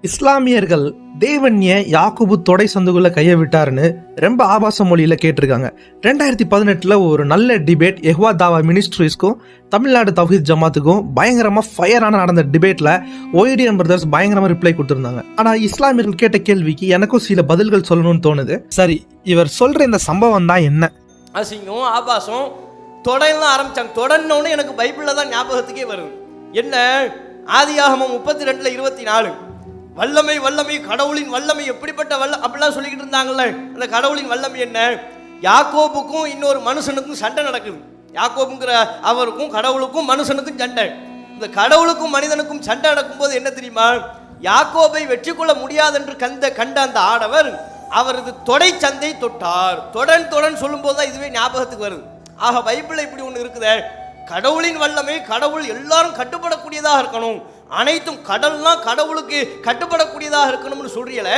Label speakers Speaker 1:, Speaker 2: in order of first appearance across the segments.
Speaker 1: இஸ்லாமியர்கள் தேவன் ஏன் யாக்கூபு தொடை சந்துக்குள்ள கையை விட்டாருன்னு ரொம்ப ஆபாச மொழியில கேட்டிருக்காங்க. 2018 ஒரு நல்ல டிபேட் யெகோவா தாவா மினிஸ்ட்ரிஸ்க்கும் தமிழ்நாடு தவ்ஹீத் ஜமாத்துக்கும் பயங்கரமா ஃபயரான நடந்த டிபேட்ல OIDM பிரதர்ஸ் பயங்கரமா ரிப்ளை கொடுத்திருந்தாங்க. ஆனா இஸ்லாமியர்கள் கேட்ட கேள்விக்கு எனக்கும் சில பதில்கள் சொல்லணும்னு தோணுது. சரி, இவர் சொல்ற இந்த சம்பவம் தான் என்ன?
Speaker 2: அசிங்கம் ஆபாசம் தொடர்லாம் ஆரம்பிச்சாங்க. தொடர்னோன்னு எனக்கு பைபிளில் தான் ஞாபகத்துக்கே வருது. என்ன? ஆதியாகமம் 32:24 வல்லமை வல்லமை கடவுளின் வல்லமை எப்படிப்பட்ட அப்படிலாம் சொல்லிக்கிட்டு இருந்தாங்கல்ல. அந்த கடவுளின் வல்லமை என்ன? யாக்கோபுக்கும் இன்னொரு மனுஷனுக்கும் சண்டை நடக்குது. யாக்கோபுங்கிற அவருக்கும் கடவுளுக்கும் மனுஷனுக்கும் சண்டை. இந்த கடவுளுக்கும் மனிதனுக்கும் சண்டை நடக்கும்போது என்ன தெரியுமா? யாக்கோபை வெற்றி கொள்ள முடியாது என்று கண்ட அந்த ஆடவர் அவரது தொடை சந்தை தொட்டார். தொடன் சொல்லும் போது தான் இதுவே ஞாபகத்துக்கு வருது. ஆக பைபிளில் இப்படி ஒன்று இருக்குதே, கடவுளின் வல்லமை, கடவுள் எல்லாரும் கட்டுப்படக்கூடியதாக இருக்கணும், அனைத்தும் கடல்லாம் கடவுளுக்கு கட்டுப்படக்கூடியதாக இருக்கணும்னு சொல்றீங்கள.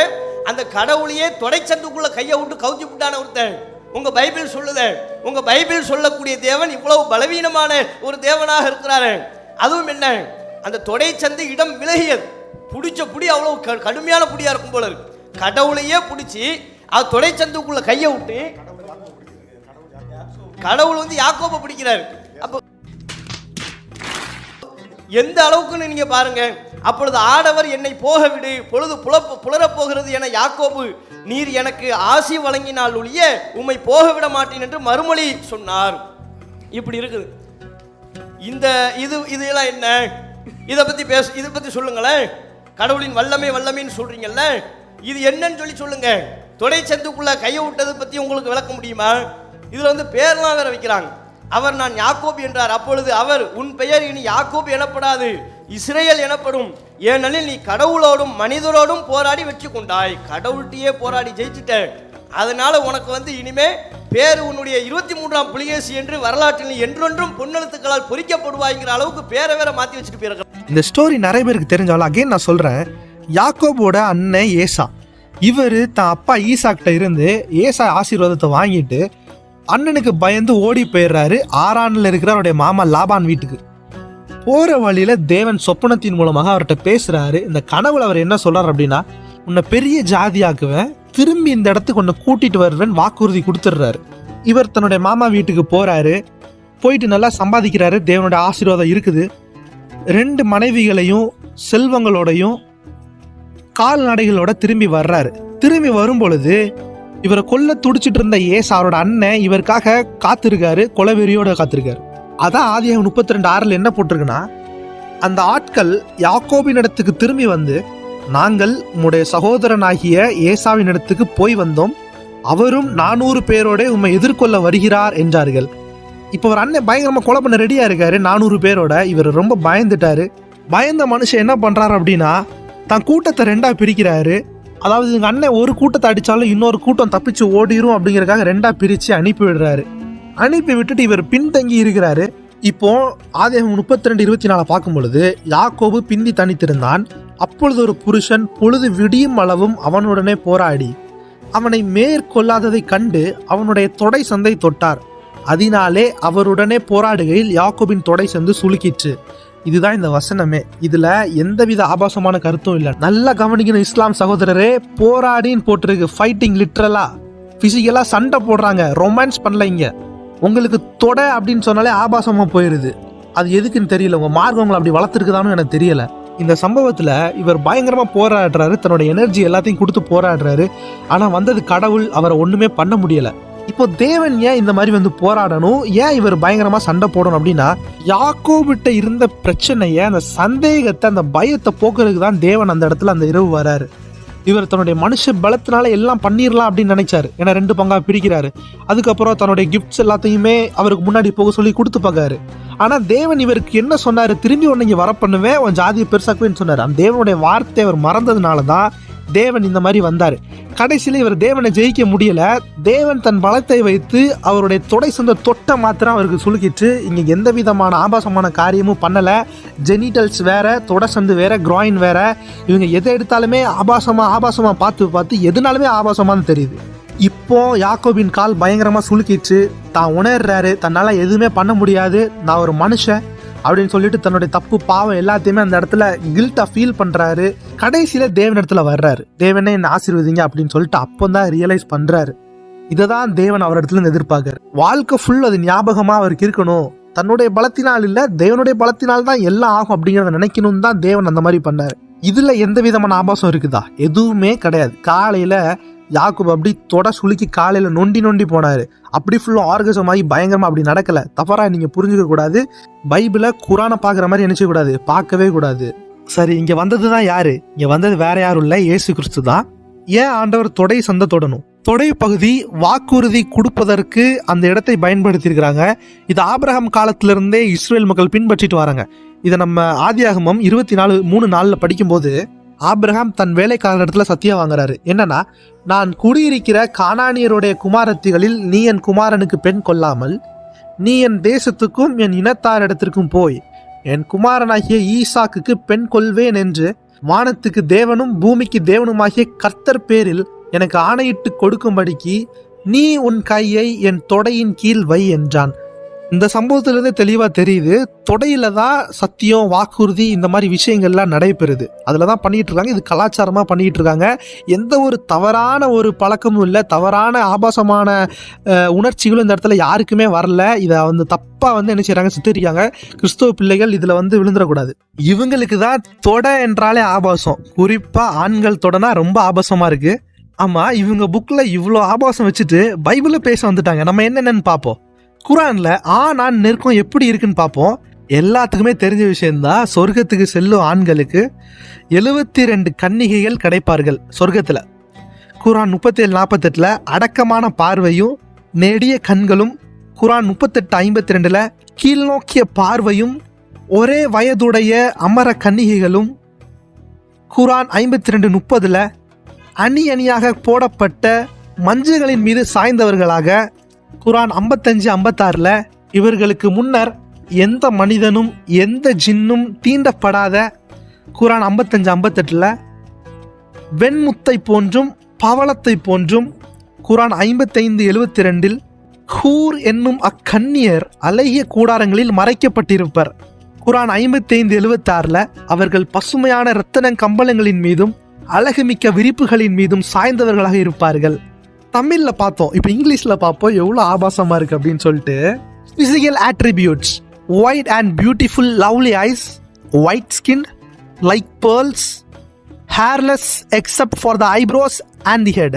Speaker 2: அந்த கடவுளையே தொடைச்சந்துக்குள்ள கையை விட்டு கவுத்தி விட்டான ஒருத்தன் உங்க பைபிள் சொல்லுத. உங்க பைபிள் சொல்லக்கூடிய தேவன் இவ்வளவு பலவீனமான ஒரு தேவனாக இருக்கிறாரு. அதுவும் என்ன, அந்த தொடைச்சந்து இடம் விலகியது. பிடிச்ச புடி அவ்வளவு கடுமையான புடியா இருக்கும் போல இருக்கு. கடவுளையே பிடிச்சி அது தொடைச்சந்துக்குள்ள கையை விட்டு கடவுள் யாக்கோபை பிடிக்கிறாரு. அப்போ எந்த அளவுக்குன்னு நீங்க பாருங்க. அப்பொழுது ஆடவர் என்னை போக விடு, பொழுது புலரப் போகிறது என யாக்கோபு நீர் எனக்கு ஆசி வழங்கினால் ஒழிய உம்மை போக விட மாட்டேன் என்று மறுமொழி சொன்னார். இப்படி இருக்குது. இந்த இதெல்லாம் என்ன? இதை பத்தி சொல்லுங்களேன். கடவுளின் வல்லமைன்னு சொல்றீங்கல்ல, இது என்னன்னு சொல்லுங்க. தொடை சந்துக்குள்ள கையை விட்டது பத்தி உங்களுக்கு விளக்க முடியுமா? இதுல பேர்லாம் வேற வைக்கிறாங்க. அவர் நான் யாக்கோபு என்றார். அப்பொழுது அவர் உன் பெயர் இனி யாக்கோபு எனப்படாது, இஸ்ரேல் எனப்படும், ஏனெனில் நீ கடவுளோடும் மனிதரோடும் போராடி வெற்றி கொண்டாய். கடவுள்கிட்டயே போராடி ஜெயிச்சுட்ட. அதனால உனக்கு இனிமே பேரு உன்னுடைய 23ஆம் புலிகேசி என்று வரலாற்றில் என்றொன்றும் பொன்னெழுத்துக்களால் பொறிக்கப்படுவாய்ங்கிற அளவுக்கு பேரை வேற மாத்தி வச்சுட்டு போயிருக்க.
Speaker 1: இந்த ஸ்டோரி நிறைய பேருக்கு தெரிஞ்சாலும் அகைன் நான் சொல்றேன். யாக்கோபோட அண்ணன் ஏசா, இவர் தான் அப்பா ஈசாக்கிட்ட இருந்து ஏசா ஆசீர்வாதத்தை வாங்கிட்டு அண்ணனுக்கு பயந்து ஓடி போயிடுறாரு ஆரான்ல இருக்கிற அவருடைய மாமா லாபான் வீட்டுக்கு. போற வழியில தேவன் சொப்பனத்தின் மூலமாக அவர்கிட்ட பேசுறாரு. இந்த கனவுல அவர் என்ன சொல்றாரு அப்படின்னா, உன்னை பெரிய ஜாதியாக்குவேன், திரும்பி இந்த இடத்துக்கு உன்னை கூட்டிட்டு வருவேன் வாக்குறுதி கொடுத்துடுறாரு. இவர் தன்னுடைய மாமா வீட்டுக்கு போறாரு. போயிட்டு நல்லா சம்பாதிக்கிறாரு. தேவனுடைய ஆசீர்வாதம் இருக்குது. 2 மனைவிகளையும் செல்வங்களோடையும் கால்நடைகளோட திரும்பி வர்றாரு. திரும்பி வரும் பொழுது இவரை கொல்ல துடிச்சிட்டு இருந்த ஏசா அவரோட அண்ணன் இவருக்காக காத்திருக்காரு, கொலவெறியோட காத்திருக்காரு. அதான் ஆதியாகமம் 32:6 என்ன போட்டிருக்குன்னா, அந்த ஆட்கள் யாக்கோபின் இடத்துக்கு திரும்பி வந்து, நாங்கள் உம்முடைய சகோதரனாகிய ஏசாவின் இடத்துக்கு போய் வந்தோம், அவரும் 400 பேரோட உம்மை எதிர்கொள்ள வருகிறார் என்றார்கள். இப்போ ஒரு அண்ணன் பயங்கரமா கொலை பண்ண ரெடியா இருக்காரு 400 பேரோட. இவர் ரொம்ப பயந்துட்டாரு. பயந்த மனுஷன் என்ன பண்றாரு அப்படின்னா, தான் கூட்டத்தை 2ஆ பிரிக்கிறாரு. அதாவது எங்க அண்ணன் ஒரு கூட்டத்தை அடிச்சாலும் இன்னொரு கூட்டம் தப்பிச்சு ஓடிரும் அப்படிங்கறதுக்காக 2ஆ பிரிச்சு அனுப்பி விடுறாரு. அனுப்பி விட்டுட்டு இவர் பின்தங்கி இருக்கிறாரு. இப்போ ஆதியாகமம் 32:24 பார்க்கும் பொழுது, யாக்கோபு பிந்தி தனித்திருந்தான். அப்பொழுது ஒரு புருஷன் பொழுது விடியும் அளவும் அவனுடனே போராடி அவனை மேற்கொள்ளாததை கண்டு அவனுடைய தொடை சந்தை தொட்டார். அதனாலே அவருடனே போராடுகையில் யாக்கோபின் தொடை சந்து சுளுக்கிற்று. இதுதான் இந்த வசனமே. இதுல எந்தவித ஆபாசமான கருத்தும் இல்லை. நல்லா கவனிக்கணும் இஸ்லாம் சகோதரரே. போராடின்னு போட்டிருக்கு. ஃபைட்டிங், லிட்ரலா பிசிக்கலா சண்டை போடுறாங்க, ரொமான்ஸ் பண்ணலைங்க. உங்களுக்கு தொடை அப்படின்னு சொன்னாலே ஆபாசமா போயிருது. அது எதுக்குன்னு தெரியல. உங்க மார்க்கம் உங்களை அப்படி வளர்த்துருக்குதான்னு எனக்கு தெரியல. இந்த சம்பவத்துல இவர் பயங்கரமா போராடுறாரு, தன்னோட எனர்ஜி எல்லாத்தையும் கொடுத்து போராடுறாரு. ஆனா வந்தது கடவுள், அவரை ஒண்ணுமே பண்ண முடியல. இப்போ தேவன் ஏன் இந்த மாதிரி போராடணும், ஏன் இவர் பயங்கரமா சண்டை போடணும் அப்படின்னா, யாக்கோபிட்ட இருந்த பிரச்சனைய, அந்த சந்தேகத்தை, அந்த பயத்தை போக்குறதுக்கு தான் தேவன் அந்த இடத்துல அந்த இரவு வராரு. இவர் தன்னுடைய மனுஷ பலத்தினால எல்லாம் பண்ணிடலாம் அப்படின்னு நினைச்சாரு. ஏன்னா 2 பங்கா பிரிக்கிறாரு. அதுக்கப்புறம் தன்னுடைய கிஃப்ட்ஸ் எல்லாத்தையுமே அவருக்கு முன்னாடி போக சொல்லி கொடுத்து பார்க்காரு. ஆனா தேவன் இவருக்கு என்ன சொன்னாரு, திரும்பி உன்னை இங்க வர பண்ணுவேன், உன் ஜாதியை பெருசாக்குவேன்னு சொன்னாரு. அந்த தேவனுடைய வார்த்தை அவர் மறந்ததுனாலதான் தேவன் இந்த மாதிரி வந்தாரு. கடைசியில இவர் தேவனை ஜெயிக்க முடியல. தேவன் தன் பலத்தை வைத்து அவருடைய தொடை சொந்த தொட்ட மாத்திரம் அவருக்கு சுலுக்கிட்டு, இங்க எந்த விதமான ஆபாசமான காரியமும் பண்ணல. ஜெனிட்டல்ஸ் வேற, தொடை சந்து வேற, கிராயின் வேற. இவங்க எதை எடுத்தாலுமே ஆபாசமா பார்த்து எதுனாலுமே ஆபாசமானு தெரியுது. இப்போ யாக்கோபின் கால் பயங்கரமா சுலுக்கிட்டு தான் உணர்றாரு, தன்னால எதுவுமே பண்ண முடியாது, நான் ஒரு மனுஷன், அப்படின்னு சொல்லிட்டு தன்னுடைய தப்பு பாவம் எல்லாத்தையுமே அந்த இடத்துல கில்ட்டா ஃபீல் பண்றாரு. கடைசியில தேவன் இடத்துல வர்றாரு. தேவனே என்ன ஆசீர்வதிங்க அப்படின்னு சொல்லிட்டு அப்பந்தான் ரியலைஸ் பண்றாரு. இததான் தேவன் அவர் இடத்துல இருந்து எதிர்பார்க்காரு. வாழ்க்கை ஃபுல் அது ஞாபகமா அவருக்கு இருக்கணும். தன்னுடைய பலத்தினால் இல்ல, தேவனுடைய பலத்தினால் தான் எல்லாம் ஆகும் அப்படிங்கிறத நினைக்கணும் தான் தேவன் அந்த மாதிரி பண்ணாரு. இதுல எந்த விதமான ஆபாசம் இருக்குதா? எதுவுமே கிடையாது. காலையில யாக்கோபு அப்படி சுளுக்கி காலையில நொண்டி போனாரு. அப்படி ஃபுல்லா ஆர்கசம் ஆகி பயங்கரமா அப்படி நடக்கல. தவறா நீங்க புரிஞ்சுக்க கூடாது. பைபிளை குரானை பாக்குற மாதிரி நினைச்ச கூடாது, பார்க்கவே கூடாது. சரி, இங்க வந்ததுதான் யாரு? இங்க வந்தது வேற யாரும் இல்ல, இயேசு கிறிஸ்து தான். ஏன் ஆண்டவர் தொடை சந்தை தொடணும்? தொடை பகுதி வாக்குறுதி கொடுப்பதற்கு அந்த இடத்தை பயன்படுத்தி இருக்கிறாங்க. இது ஆபிரகாம் காலத்திலிருந்தே இஸ்ரேல் மக்கள் பின்பற்றிட்டு வராங்க. இதை நம்ம ஆதியாகமம் 24:3 படிக்கும்போது ஆபிரகாம் தன் வேலைக்காரர் இடத்துல சத்தியம் வாங்குறாரு. என்னன்னா, நான் குடியிருக்கிற கானானியருடைய குமாரத்திகளில் நீ என் குமாரனுக்கு பெண் கொள்ளாமல் நீ என் தேசத்துக்கும் என் இனத்தாரிடத்திற்கும் போய் என் குமாரனாகிய ஈசாக்குக்கு பெண் கொள்வேன் என்று வானத்துக்கு தேவனும் பூமிக்கு தேவனுமாகிய கர்த்தர் பேரில் எனக்கு ஆணையிட்டு கொடுக்கும்படிக்கு நீ உன் கையை என் தொடையின் கீழ் வை என்றான். இந்த சம்பவத்திலிருந்து தெளிவா தெரியுது, தொடையில தான் சத்தியம், வாக்குறுதி, இந்த மாதிரி விஷயங்கள்லாம் நடைபெறுது. அதுல தான் பண்ணிட்டு இருக்காங்க. இது கலாச்சாரமா பண்ணிட்டு இருக்காங்க. எந்த ஒரு தவறான ஒரு பழக்கமும் இல்லை, தவறான ஆபாசமான உணர்ச்சிகளும் இந்த இடத்துல யாருக்குமே வரல. இதை தப்பா என்ன செய்யறாங்க, சித்தரிக்காங்க. கிறிஸ்தவ பிள்ளைகள் இதுல விழுந்துடக்கூடாது. இவங்களுக்கு தான் தொடை என்றாலே ஆபாசம். குறிப்பா ஆண்கள் தொடனா ரொம்ப ஆபாசமா இருக்கு. ஆமா, இவங்க புக்ல இவ்வளோ ஆபாசம் வச்சுட்டு பைபிள பேச வந்துட்டாங்க. நம்ம என்னென்னு பார்ப்போம். குரான்ல ஆண் நெருக்கம் எப்படி இருக்குன்னு பார்ப்போம். எல்லாத்துக்குமே தெரிஞ்ச விஷயம்தான். சொர்க்கத்துக்கு செல்லும் ஆண்களுக்கு 72 கன்னிகைகள் கிடைப்பார்கள் சொர்க்கத்துல. குரான் 37:48 அடக்கமான பார்வையும் நெடிய கண்களும், குரான் 38:52 கீழ்நோக்கிய பார்வையும் ஒரே வயதுடைய அமர கன்னிகைகளும், குரான் 52:30 அணி அணியாக போடப்பட்ட மஞ்சுகளின் மீது சாய்ந்தவர்களாக, குரான் 55:56 இவர்களுக்கு முன்னர் எந்த மனிதனும் எந்த ஜின்னும் தீண்டப்படாத, குரான் 55:58 வெண்முத்தை போன்றும் பவளத்தை போன்றும், குரான் 55:72 ஹூர் என்னும் அக்கன்னியர் அழகிய கூடாரங்களில் மறைக்கப்பட்டிருப்பர், குரான் 55:76 அவர்கள் பசுமையான இரத்தின கம்பளங்களின் மீதும் அழகுமிக்க விரிப்புகளின் மீதும் சாய்ந்தவர்களாக இருப்பார்கள். தமிழ்ல பார்த்தோம், இப்போ இங்கிலீஷ்ல பார்ப்போம் எவ்வளவு ஆபாசமா இருக்கு அப்படின்னு சொல்லிட்டு. Physical attributes: white and beautiful lovely eyes, white skin like pearls, hairless except for the eyebrows and the head.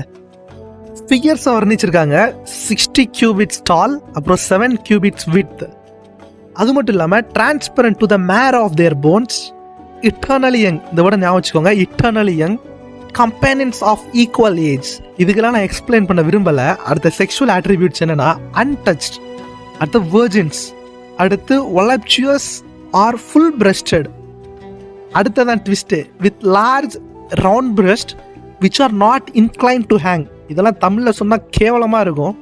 Speaker 1: Figures வர்ணிச்சிருக்காங்க. 60 cubits tall, அப்புறம் 7 cubits width. அது மட்டும் இல்லாம transparent to the marrow of their bones, eternally young. இந்த விட ஞாபகம் வச்சுக்கோங்க, eternally young, companions of equal age. இதுக்கெல்லாம் நான் எக்ஸ்பிளைன் பண்ண விரும்பல. அடுத்த செக்ஷுவல் ஆட்ரிபியூட்ஸ் என்னன்னா untouched, அடுத்து virgins, அடுத்து voluptuous or full breasted, அடுத்ததான் twist with large round breast which are not inclined to hang. இதெல்லாம் தமிழ்ல சொன்னா கேவலமா இருக்கும்.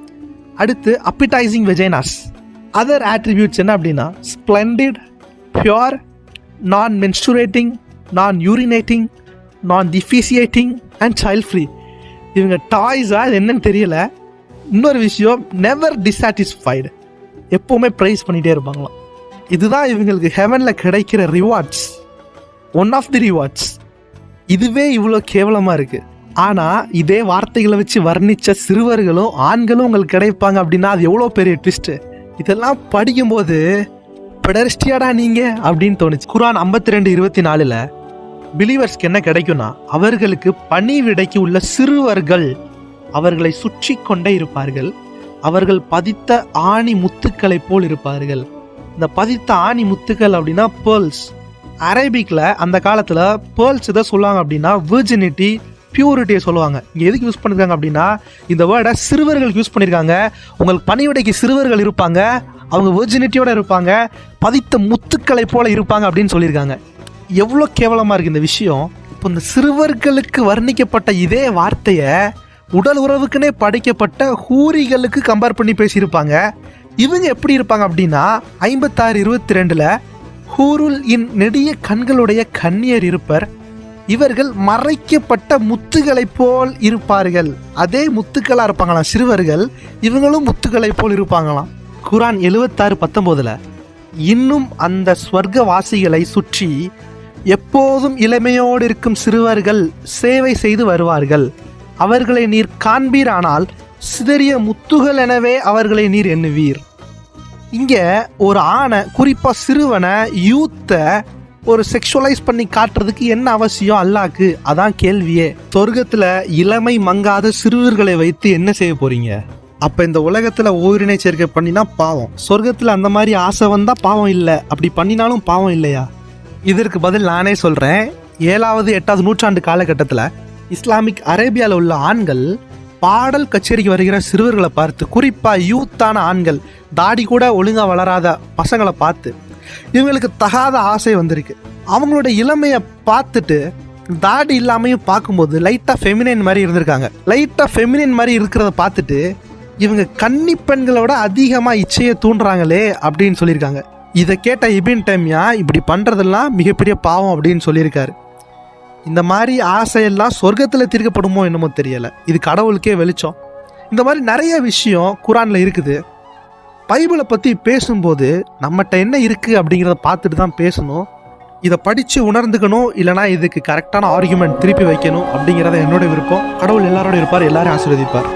Speaker 1: அடுத்து appetizing vaginas. அதர் ஆட்ரிபியூட்ஸ் என்ன அப்படின்னா splendid, pure, non-menstruating, non-urinating, non-defecating and child-free. இவங்க டாய்ஸா இது என்னன்னு தெரியல. இன்னொரு விஷயம், நெவர் டிசாட்டிஸ்ஃபைடு, எப்பவுமே ப்ரைஸ் பண்ணிட்டே இருப்பாங்களாம். இதுதான் இவங்களுக்கு ஹெவன்ல கிடைக்கிற rewards, one of the rewards. இதுவே இவ்வளோ கேவலமா இருக்கு. ஆனா இதே வார்த்தைகளை வச்சு வர்ணிச்ச சிறுவர்களும் ஆண்களும் உங்களுக்கு கிடைப்பாங்க அப்படின்னா அது எவ்வளோ பெரிய ட்விஸ்ட். இதெல்லாம் படிக்கும்போது பெடர்ஸ்டியாடா நீங்க அப்படின்னு தோணுச்சு. குரான் 52:24 பிலீவர்ஸ்க்கு என்ன கிடைக்கும்னா, அவர்களுக்கு பணிவிடைக்கு உள்ள சிறுவர்கள் அவர்களை சுற்றி கொண்டே இருப்பார்கள், அவர்கள் பதித்த ஆணி முத்துக்களை போல் இருப்பார்கள். இந்த பதித்த ஆணி முத்துக்கள் அப்படின்னா பேர்ல்ஸ். அரேபிக்ல அந்த காலத்துல பேர்ல்ஸ் எதை சொல்லுவாங்க அப்படின்னா விர்ஜினிட்டி, பியூரிட்டியை சொல்லுவாங்க. இங்கே எதுக்கு யூஸ் பண்ணிருக்காங்க அப்படின்னா இந்த வேர்டை சிறுவர்களுக்கு யூஸ் பண்ணியிருக்காங்க. உங்களுக்கு பணிவிடைக்கு சிறுவர்கள் இருப்பாங்க, அவங்க வெர்ஜினிட்டியோட இருப்பாங்க, பதித்த முத்துக்களை போல இருப்பாங்க அப்படின்னு சொல்லியிருக்காங்க. எவ்வளோ கேவலமாக இருக்குது இந்த விஷயம். இப்போ இந்த சிறுவர்களுக்கு வர்ணிக்கப்பட்ட இதே வார்த்தையை உடல் உறவுக்குன்னே படைக்கப்பட்ட ஹூரிகளுக்கு கம்பேர் பண்ணி பேசியிருப்பாங்க. இவங்க எப்படி இருப்பாங்க அப்படின்னா 56:22 ஹூருல் இன் நெடிய கண்களுடைய கன்னியர் இருப்பர், இவர்கள் மறைக்கப்பட்ட முத்துகளை போல் இருப்பார்கள். அதே முத்துக்களா இருப்பாங்களாம் சிறுவர்கள், இவங்களும் முத்துக்களை போல் இருப்பாங்களாம். குரான் 76:19 இன்னும் அந்த ஸ்வர்க்கவாசிகளை சுற்றி எப்போதும் இளமையோடு இருக்கும் சிறுவர்கள் சேவை செய்து வருவார்கள். அவர்களை நீர் காண்பீரானால் சிதறிய முத்துகள் எனவே அவர்களை நீர் எண்ணுவீர். இங்க ஒரு ஆணை, குறிப்பா சிறுவனை, யூத்தை ஒரு செக்ஷுவலைஸ் பண்ணி காட்டுறதுக்கு என்ன அவசியம் அல்லாஹ்க்கு? அதான் கேள்வியே. சொர்க்கத்துல இளமை மங்காத சிறுவர்களை வைத்து என்ன செய்ய போறீங்க? அப்ப இந்த உலகத்துல ஓரினை சேர்க்கை பண்ணினா பாவம், சொர்க்கத்துல அந்த மாதிரி ஆசை வந்தா பாவம் இல்லை, அப்படி பண்ணினாலும் பாவம் இல்லையா? இதற்கு பதில் நானே சொல்றேன். 7வது 8வது நூற்றாண்டு காலகட்டத்தில் இஸ்லாமிக் அரேபியாவில் உள்ள ஆண்கள் பாடல் கச்சேரிக்கு வருகிற சிறுவர்களை பார்த்து, குறிப்பா யூத்தான ஆண்கள், தாடி கூட ஒழுங்கா வளராத பசங்களை பார்த்து இவங்களுக்கு தகாத ஆசை வந்திருக்கு. அவங்களோட இளமையை பார்த்துட்டு தாடி இல்லாமையும் பார்க்கும்போது லைட்டா ஃபெமினைன் மாதிரி இருந்திருக்காங்க. லைட்டா ஃபெமினைன் மாதிரி இருக்கிறத பார்த்துட்டு இவங்க கன்னி பெண்களோட அதிகமாக இச்சையை தூண்டுறாங்களே அப்படின்னு சொல்லியிருக்காங்க. இதை கேட்ட இபின் டைமியா இப்படி பண்ணுறதெல்லாம் மிகப்பெரிய பாவம் அப்படின்னு சொல்லியிருக்காரு. இந்த மாதிரி ஆசையெல்லாம் சொர்க்கத்தில் தீர்க்கப்படுமோ என்னமோ தெரியலை. இது கடவுளுக்கே வெளிச்சம். இந்த மாதிரி நிறைய விஷயம் குரானில் இருக்குது. பைபிளை பற்றி பேசும்போது நம்மகிட்ட என்ன இருக்குது அப்படிங்கிறத பார்த்துட்டு தான் பேசணும். இதை படித்து உணர்ந்துக்கணும், இல்லைனா இதுக்கு கரெக்டான ஆர்குமெண்ட் திருப்பி வைக்கணும் அப்படிங்கிறத என்னோட விருப்பம். கடவுள் எல்லாரோட இருப்பார், எல்லாரும் ஆசீர்வதிப்பார்.